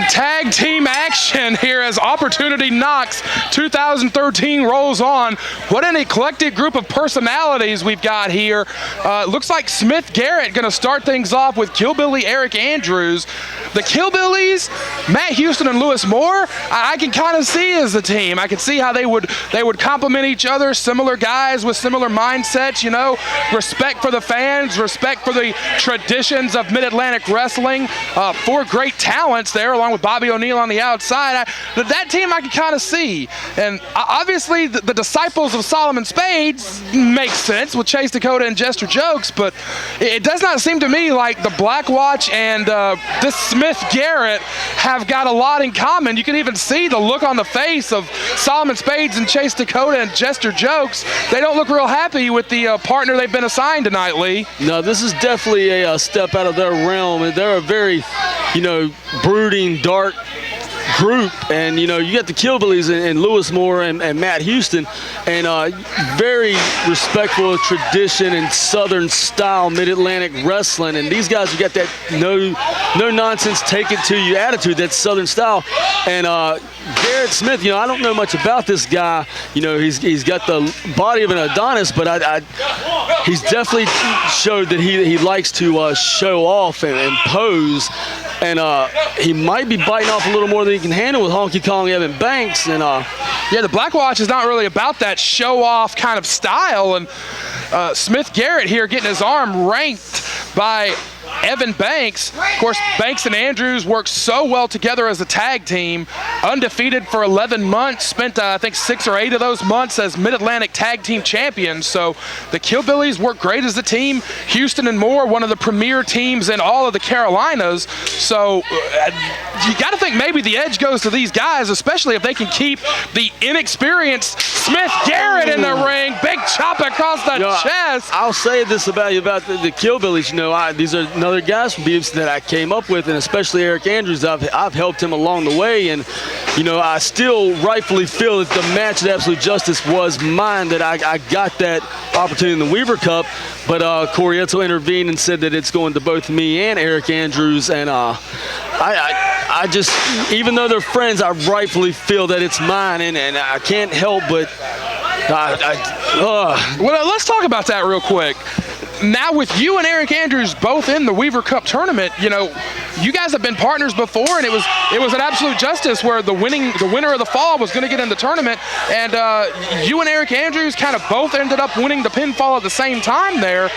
tag team action here as Opportunity Knocks 2013 rolls on. What an eclectic group of personalities we've got here. Looks like Smith Garrett going to start things off with Killbilly Aric Andrews. The Killbillies, Matt Houston and Lewis Moore, I can kind of see as a team. I can see how they would complement each other, similar guys with similar mindsets, you know, respect for the fans, respect for the traditions of Mid-Atlantic wrestling. Four great talents there, along with Bobby O'Neill on the outside. That team I can kind of see. And obviously the disciples of Solomon Spades make sense with Chase Dakota and Jester Jokes, but it does not seem to me like the Black Watch and this Smith Garrett have got a lot in common. You can even see the look on the face of Solomon Spades and Chase Dakota and Jester Jokes. They don't look real happy with the partner they've been assigned tonight, Lee. No, this is definitely a step out of their realm. And they're a very, you know, brooding, dark group, and you know, you got the Killbillies and Lewis Moore and Matt Houston, and very respectful of tradition and Southern style Mid-Atlantic wrestling. And these guys have got that no nonsense, take it to you attitude, that Southern style. And Garrett Smith, you know, I don't know much about this guy. You know, he's got the body of an Adonis, but he's definitely showed that he likes to show off and pose. And he might be biting off a little more than he can handle with Honky Kong Evan Banks. And yeah, the Black Watch is not really about that show-off kind of style. And Smith Garrett here getting his arm ranked by Evan Banks. Of course, Banks and Andrews worked so well together as a tag team, undefeated for 11 months, spent I think 6 or 8 of those months as Mid-Atlantic Tag Team Champions. So the Killbillies work great as a team. Houston and Moore, one of the premier teams in all of the Carolinas. So you got to think maybe the edge goes to these guys, especially if they can keep the inexperienced Smith Garrett in the ring. Big chop across the chest. I'll say this about the Killbillies. You know, these are another guys from Beeps that I came up with, and especially Aric Andrews. I've helped him along the way, and you know, I still rightfully feel that the match at Absolute Justice was mine, that I got that opportunity in the Weaver Cup, but Corietto intervened and said that it's going to both me and Aric Andrews. And I just, even though they're friends, I rightfully feel that it's mine, and I can't help but Well, let's talk about that real quick. Now with you and Aric Andrews both in the Weaver Cup tournament, you know, you guys have been partners before, and it was an Absolute Justice where the winner of the fall was going to get in the tournament, and you and Aric Andrews kind of both ended up winning the pinfall at the same time there.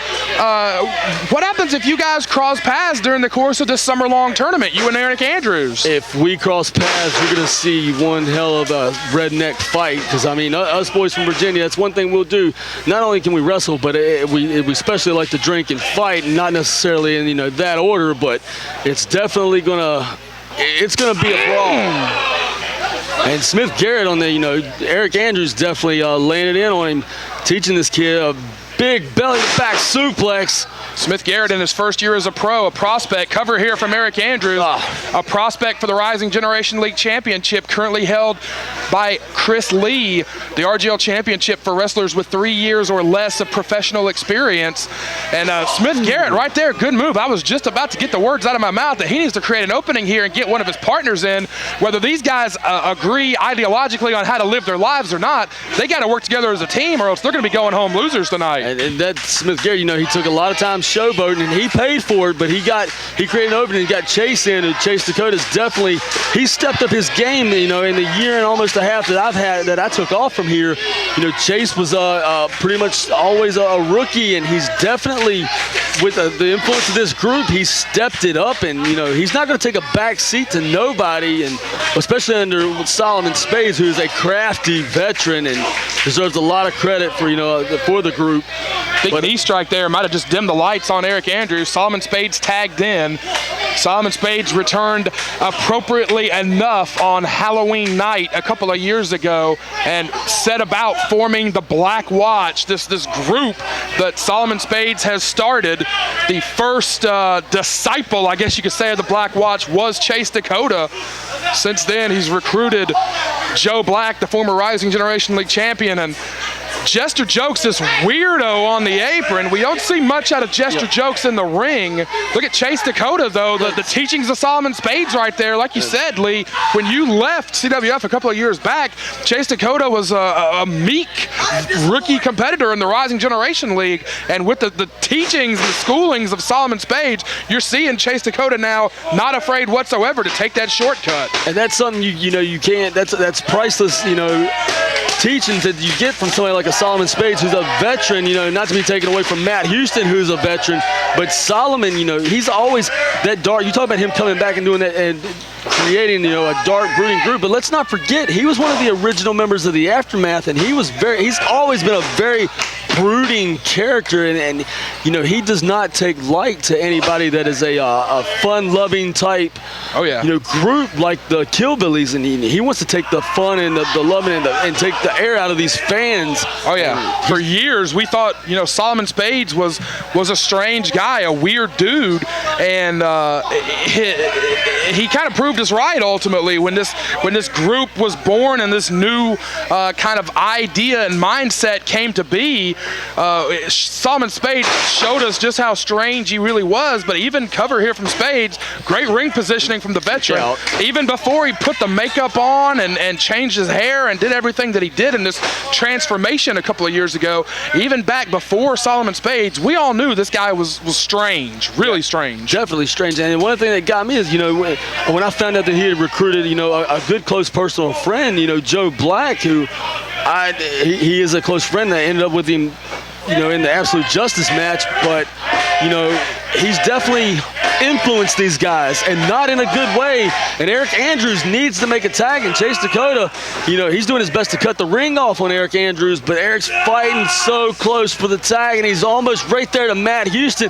What happens if you guys cross paths during the course of this summer-long tournament, you and Aric Andrews? If we cross paths, we're going to see one hell of a redneck fight, because I mean, us boys from Virginia, that's one thing we'll do. Not only can we wrestle, but we especially like to drink and fight, and not necessarily in, you know, that order, but it's definitely gonna be a brawl. And Smith Garrett on the, you know, Aric Andrews definitely laying it in on him, teaching this kid a big belly to back suplex. Smith Garrett in his first year as a pro, a prospect. Cover here from Aric Andrews, a prospect for the Rising Generation League Championship, currently held by Chris Lee, the RGL Championship for wrestlers with 3 years or less of professional experience. And Smith Garrett right there, good move. I was just about to get the words out of my mouth that he needs to create an opening here and get one of his partners in. Whether these guys agree ideologically on how to live their lives or not, they got to work together as a team, or else they're going to be going home losers tonight. And that Smith Garrett, you know, he took a lot of time showboating, and he paid for it, but he created an opening and got Chase in, and Chase Dakota's definitely, he stepped up his game, you know, in the year and almost a half that I took off from here. You know, Chase was pretty much always a rookie, and he's definitely, with the influence of this group, he stepped it up, and you know, he's not going to take a back seat to nobody, and especially under Solomon Spades, who is a crafty veteran and deserves a lot of credit for, you know, for the group. Big knee strike there, might have just dimmed the lights on Aric Andrews. Solomon Spades tagged in. Solomon Spades returned appropriately enough on Halloween night a couple of years ago and set about forming the Black Watch, this group that Solomon Spades has started. The first disciple, I guess you could say, of the Black Watch was Chase Dakota. Since then, he's recruited Joe Black, the former Rising Generation League champion, and Jester Jokes, this weirdo on the apron. We don't see much out of Jester Jokes in the ring. Look at Chase Dakota, though. The teachings of Solomon Spades right there. Like you said, Lee, when you left CWF a couple of years back, Chase Dakota was a meek rookie competitor in the Rising Generation League. And with the teachings and schoolings of Solomon Spades, you're seeing Chase Dakota now not afraid whatsoever to take that shortcut. And that's something you can't. That's priceless. Teachings that you get from somebody like a Solomon Spades, who's a veteran. Not to be taken away from Matt Houston, who's a veteran, but Solomon. He's always that dark. You talk about him coming back and doing that and creating a dark brooding group, but let's not forget he was one of the original members of the Aftermath, and he's always been a very brooding character, and he does not take light to anybody that is a fun-loving type group like the Killbillies, and he wants to take the fun and the loving and take the air out of these fans. Oh yeah, for years we thought Solomon Spades was a strange guy, a weird dude, and he kind of proved us right ultimately when this group was born and this new kind of idea and mindset came to be. Solomon Spades showed us just how strange he really was, but even cover here from Spades, great ring positioning from the veteran. Yeah. Even before he put the makeup on and changed his hair and did everything that he did in this transformation a couple of years ago, even back before Solomon Spades, we all knew this guy was strange, really strange. Definitely strange. And one thing that got me is, when I found out that he had recruited, a good close personal friend, Joe Black, who he is a close friend that ended up with him, in the Absolute Justice match, but, he's definitely influenced these guys, and not in a good way. And Aric Andrews needs to make a tag, and Chase Dakota, he's doing his best to cut the ring off on Aric Andrews, but Aric's fighting so close for the tag, and he's almost right there to Matt Houston.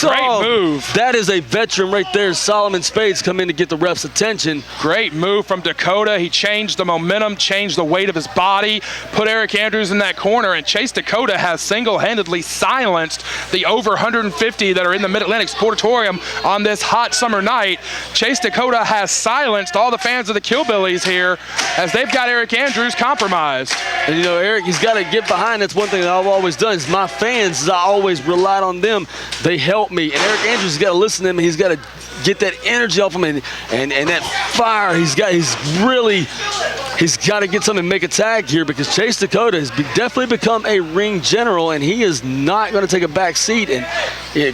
Great move. That is a veteran right there. Solomon Spades come in to get the ref's attention. Great move from Dakota. He changed the momentum, changed the weight of his body, put Aric Andrews in that corner, and Chase Dakota has single-handedly silenced the over 150 that are in the Mid-Atlantic Sportatorium on this hot summer night. Chase Dakota has silenced all the fans of the Killbillies here as they've got Aric Andrews compromised. And Aric, he's got to get behind. That's one thing that I've always done is my fans, I always relied on them. They help me. And Aric Andrews has got to listen to them. He's got to get that energy off him and that fire. He's got to get something and make a tag here, because Chase Dakota has definitely become a ring general, and he is not going to take a back seat. And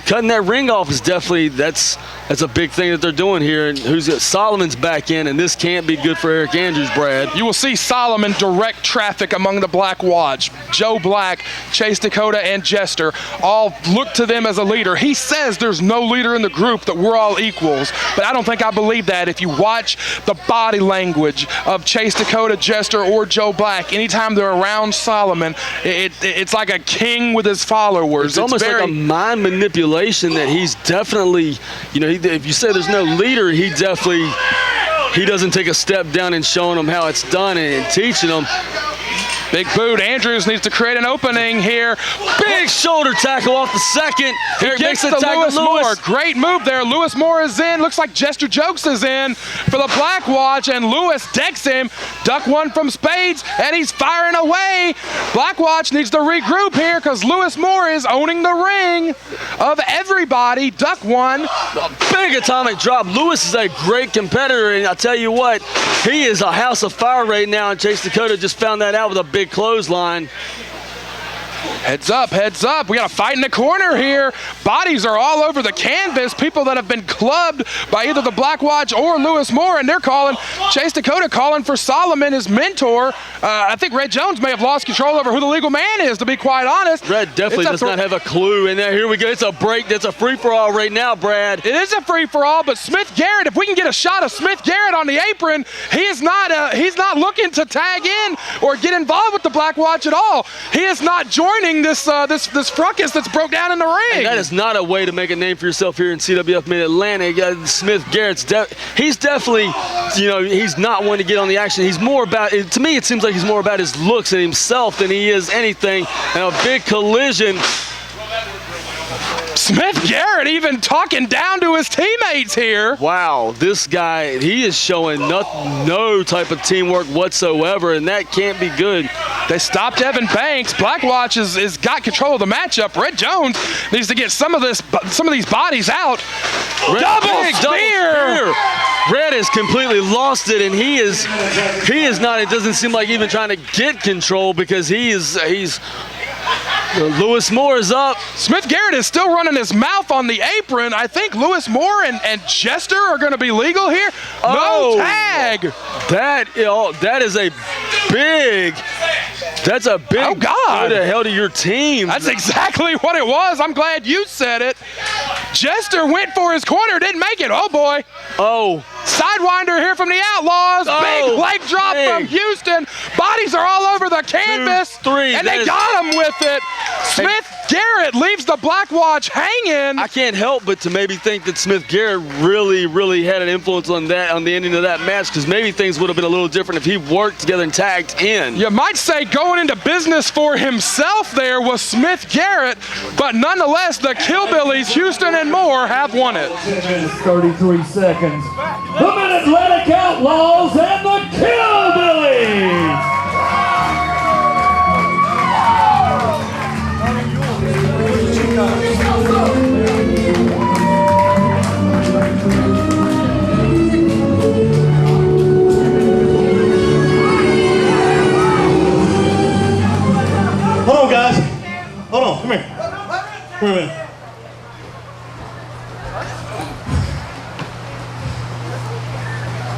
cutting that ring off is definitely that's a big thing that they're doing here. And Solomon's back in, and this can't be good for Aric Andrews, Brad. You will see Solomon direct traffic among the Black Watch. Joe Black, Chase Dakota, and Jester all look to them as a leader. He says there's no leader in the group, that we're all equals, but I don't think I believe that. If you watch the body language of Chase Dakota, Jester, or Joe Black, anytime they're around Solomon, it's like a king with his followers. It's almost like a mind manipulation that he's definitely, if you say there's no leader, he doesn't take a step down and showing them how it's done and teaching them. Big boot. Andrews needs to create an opening here. Big shoulder tackle off the second. He gets the Lewis Moore. Great move there. Lewis Moore is in. Looks like Jester Jokes is in for the Black Watch, and Lewis decks him. Duck one from Spades, and he's firing away. Black Watch needs to regroup here because Lewis Moore is owning the ring of everybody. Duck one. A big atomic drop. Lewis is a great competitor, and I'll tell you what, he is a house of fire right now, and Chase Dakota just found that out with a big clothesline. Heads up, heads up. We got a fight in the corner here. Bodies are all over the canvas. People that have been clubbed by either the Black Watch or Lewis Moore, and they're calling, Chase Dakota calling for Solomon, his mentor. I think Red Jones may have lost control over who the legal man is, to be quite honest. Red definitely does not have a clue. And here we go. It's a break. That's a free-for-all right now, Brad. It is a free-for-all, but Smith Garrett, if we can get a shot of Smith Garrett on the apron, he's not looking to tag in or get involved with the Black Watch at all. He is not joining this fracas that's broke down in the ring. And that is not a way to make a name for yourself here in CWF Mid-Atlantic. Smith Garrett's he's definitely, he's not one to get on the action. He's more about, to me it seems like he's more about his looks and himself than he is anything. And a big collision. Smith Garrett even talking down to his teammates here. Wow, this guy, he is showing no type of teamwork whatsoever, and that can't be good. They stopped Evan Banks. Blackwatch is got control of the matchup. Red Jones needs to get some of these bodies out. Double spear. Red has completely lost it, and he is not. It doesn't seem like even trying to get control because he's. Lewis Moore is up. Smith Garrett is still running his mouth on the apron. I think Lewis Moore and Jester are going to be legal here. No tag. That is a big. That's a big. Oh God! What the hell to your team? That's exactly what it was. I'm glad you said it. Jester went for his corner, didn't make it. Oh boy. Oh. Sidewinder here from the Outlaws. Big leg drop from Houston. Bodies are all over the canvas. 2, 3. And they got him with it. Smith Garrett leaves the Blackwatch hanging. I can't help but to maybe think that Smith Garrett really had an influence on the ending of that match, because maybe things would have been a little different if he worked together and tagged in. You might say going into business for himself there was Smith Garrett, but nonetheless, the Killbillies, Houston and Moore have won it. 33 seconds. The Mid-Atlantic Outlaws and the Killbillies. Hold on, guys. Hold on. Come here. Come here a minute.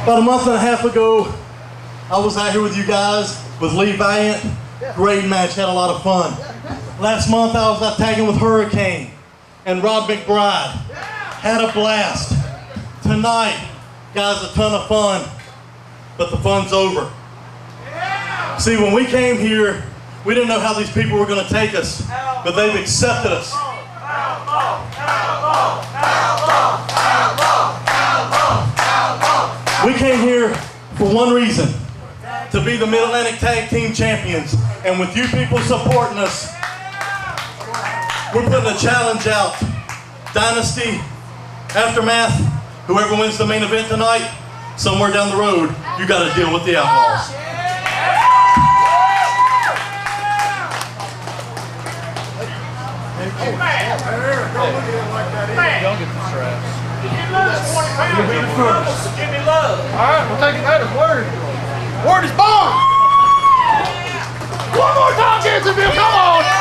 About a month and a half ago, I was out here with you guys with Lee Valiant. Great match. Had a lot of fun. Last month, I was out tagging with Hurricane and Rod McBride. Had a blast. Tonight, guys, a ton of fun. But the fun's over. See, when we came here, we didn't know how these people were going to take us, but they've accepted us. We came here for one reason, to be the Mid-Atlantic Tag Team Champions. And with you people supporting us, we're putting a challenge out. Dynasty, Aftermath, whoever wins the main event tonight, somewhere down the road, you got to deal with the Outlaws. Don't get the straps. Give me love. All right, we'll take it later. Word is born. One more time, Gibsonville. Come on.